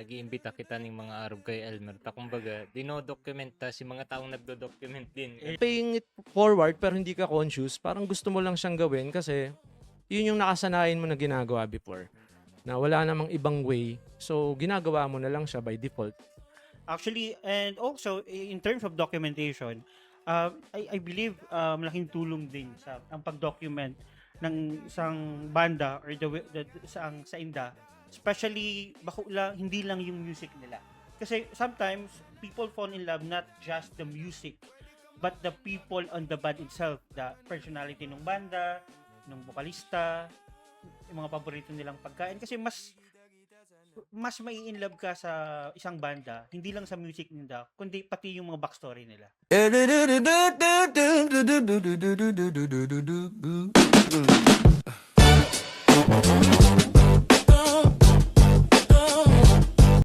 nag-iimbita kita ning mga arog kay Elmer ta kumbaga dino-document ta si mga taong nagdo-document din. Paying it forward pero hindi ka conscious, parang gusto mo lang siyang gawin kasi yun yung nakasanayan mo na ginagawa before. Na wala namang ibang way. So, ginagawa mo na lang siya by default. Actually, and also in terms of documentation, I believe malaking tulong din ang pag-document ng isang banda or sa inda, especially hindi lang yung music nila. Kasi sometimes people fall in love not just the music but the people on the band itself, the personality ng banda, ng vokalista, yung mga paborito nilang pagkain kasi mas mai-inlove ka sa isang banda, hindi lang sa music nila, kundi pati yung mga backstory nila.